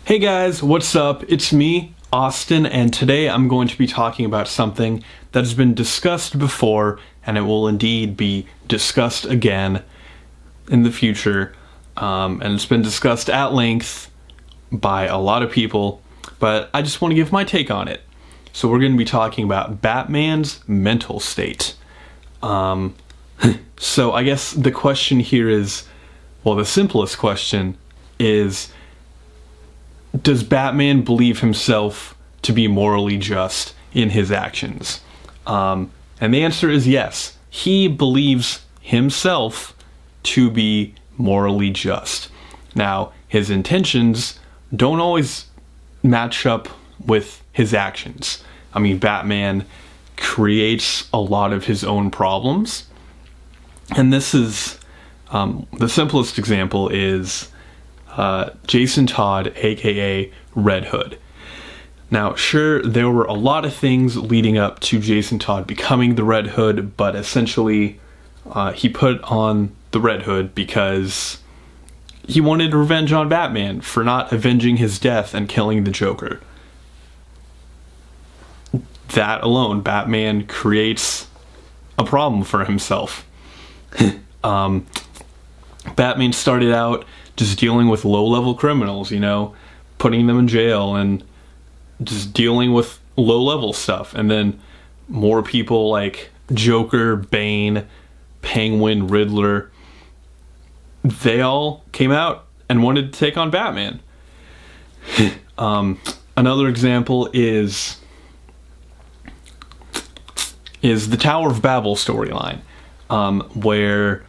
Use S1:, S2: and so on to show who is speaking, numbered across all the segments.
S1: Hey guys, what's up? It's me, Austin, and today I'm going to be talking about something that has been discussed before, and it will indeed be discussed again in the future. And it's been discussed at length by a lot of people, but I just want to give my take on it. So we're going to be talking about Batman's mental state. So I guess the question here is, well, the simplest question is, does Batman believe himself to be morally just in his actions? And the answer is yes. He believes himself to be morally just. Now, his intentions don't always match up with his actions. I mean, Batman creates a lot of his own problems. And this is, the simplest example is Jason Todd, aka Red Hood. Now, sure, there were a lot of things leading up to Jason Todd becoming the Red Hood, but essentially he put on the Red Hood because he wanted revenge on Batman for not avenging his death and killing the Joker. That alone, Batman creates a problem for himself. Batman started out just dealing with low-level criminals, putting them in jail and just dealing with low-level stuff. And then more people like Joker, Bane, Penguin, Riddler, they all came out and wanted to take on Batman. Another example is the Tower of Babel storyline, where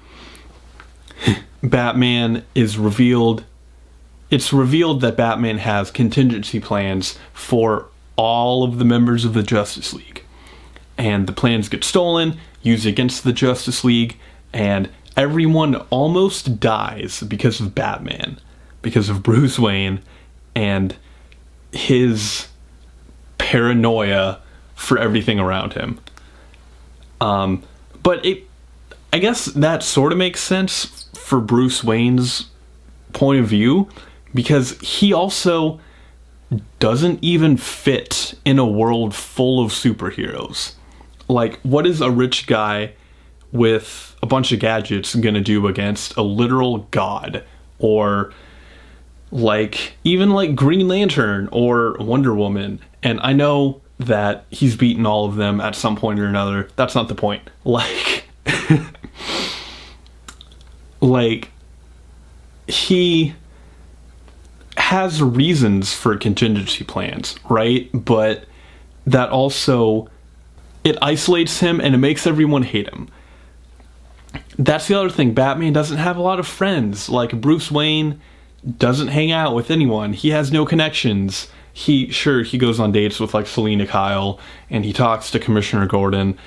S1: Batman is revealed. It's revealed that Batman has contingency plans for all of the members of the Justice League. And the plans get stolen, used against the Justice League, and everyone almost dies because of Batman, because of Bruce Wayne and his paranoia for everything around him. But I guess that sort of makes sense for Bruce Wayne's point of view, because he also doesn't even fit in a world full of superheroes. Like, what is a rich guy with a bunch of gadgets gonna do against a literal god? Or even like Green Lantern or Wonder Woman. And I know that he's beaten all of them at some point or another. That's not the point. He has reasons for contingency plans, right? But that also, it isolates him and it makes everyone hate him. That's the other thing. Batman doesn't have a lot of friends. Like, Bruce Wayne doesn't hang out with anyone. He has no connections. He goes on dates with, like, Selena Kyle, and he talks to Commissioner Gordon,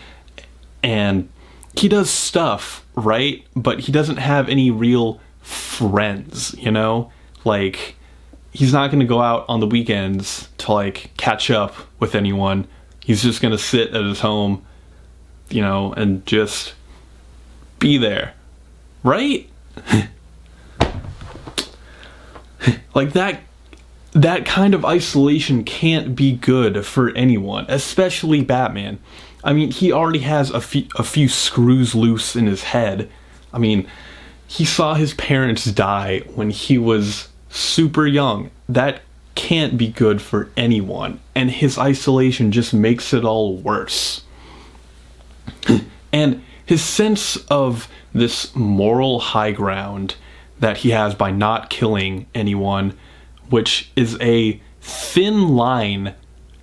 S1: and he does stuff, right? But he doesn't have any real friends, Like, he's not going to go out on the weekends to, like, catch up with anyone. He's just going to sit at his home, and just be there, right? Like, that kind of isolation can't be good for anyone, especially Batman. I mean, he already has a few screws loose in his head. I mean, he saw his parents die when he was super young. That can't be good for anyone. And his isolation just makes it all worse. And his sense of this moral high ground that he has by not killing anyone, which is a thin line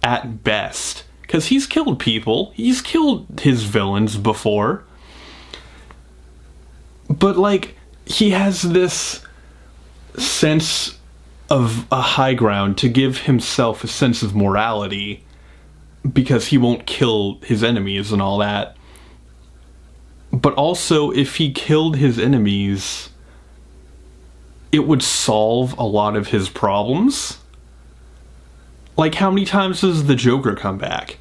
S1: at best. Because he's killed people. He's killed his villains before. But, he has this sense of a high ground to give himself a sense of morality, because he won't kill his enemies and all that. But also, if he killed his enemies, it would solve a lot of his problems. Like, how many times does the Joker come back?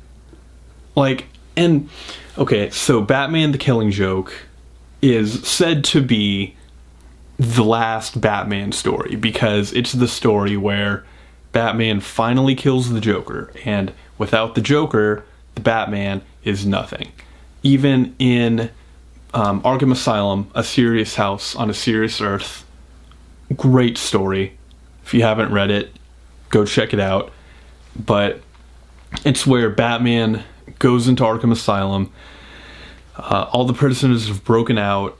S1: Okay, so Batman the Killing Joke is said to be the last Batman story, because it's the story where Batman finally kills the Joker, and without the Joker, the Batman is nothing. Even in Arkham Asylum, A Serious House on a Serious Earth, great story. If you haven't read it, go check it out. But it's where Batman goes into Arkham Asylum. All the prisoners have broken out.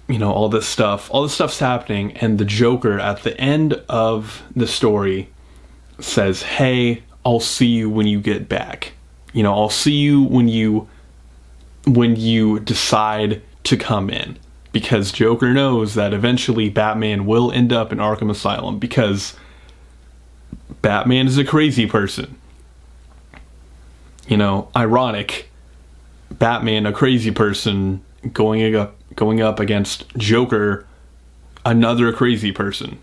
S1: You know, all this stuff's happening, and the Joker at the end of the story says, "Hey, I'll see you when you get back. You know, I'll see you when you decide to come in." Because Joker knows that eventually Batman will end up in Arkham Asylum, because Batman is a crazy person. You know, ironic. Batman, a crazy person, going up against Joker, another crazy person.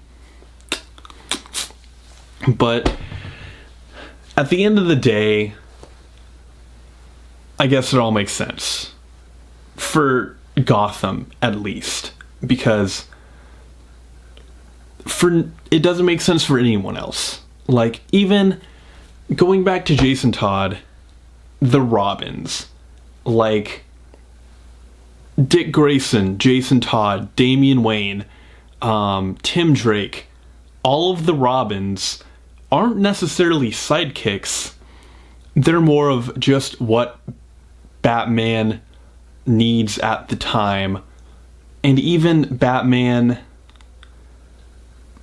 S1: But at the end of the day, I guess it all makes sense. For Gotham, at least. Because it doesn't make sense for anyone else. Like, even going back to Jason Todd, the Robins, like Dick Grayson, Jason Todd, Damian Wayne, Tim Drake, all of the Robins aren't necessarily sidekicks. They're more of just what Batman needs at the time. And even Batman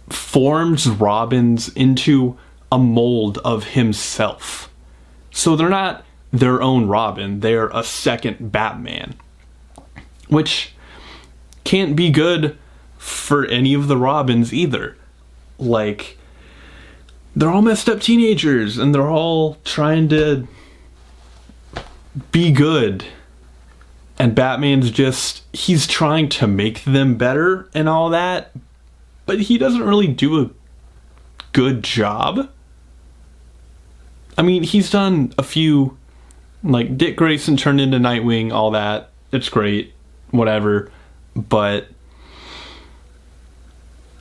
S1: forms Robins into a mold of himself. So they're not their own Robin, they're a second Batman. Which can't be good for any of the Robins either. Like, they're all messed up teenagers, and they're all trying to be good. And Batman's he's trying to make them better and all that, but he doesn't really do a good job. I mean, he's done a few, like Dick Grayson turned into Nightwing, all that. It's great, whatever. But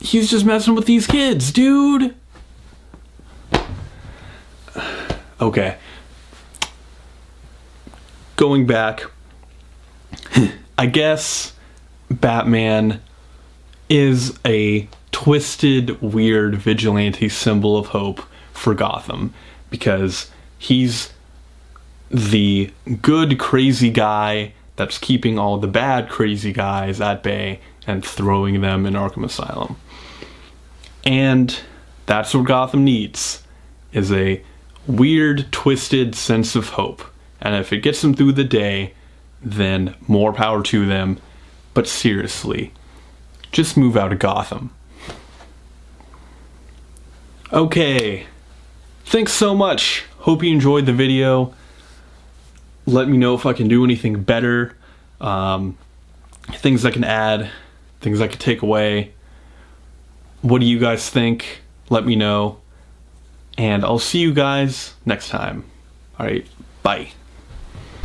S1: he's just messing with these kids, dude. Okay. Going back, I guess Batman is a twisted, weird vigilante symbol of hope for Gotham, because he's the good, crazy guy that's keeping all the bad, crazy guys at bay and throwing them in Arkham Asylum. And that's what Gotham needs, is a weird, twisted sense of hope. And if it gets them through the day, then more power to them. But seriously, just move out of Gotham. Okay, thanks so much. Hope you enjoyed the video. Let me know if I can do anything better. Things I can add, things I can take away. What do you guys think? Let me know. And I'll see you guys next time. Alright, bye.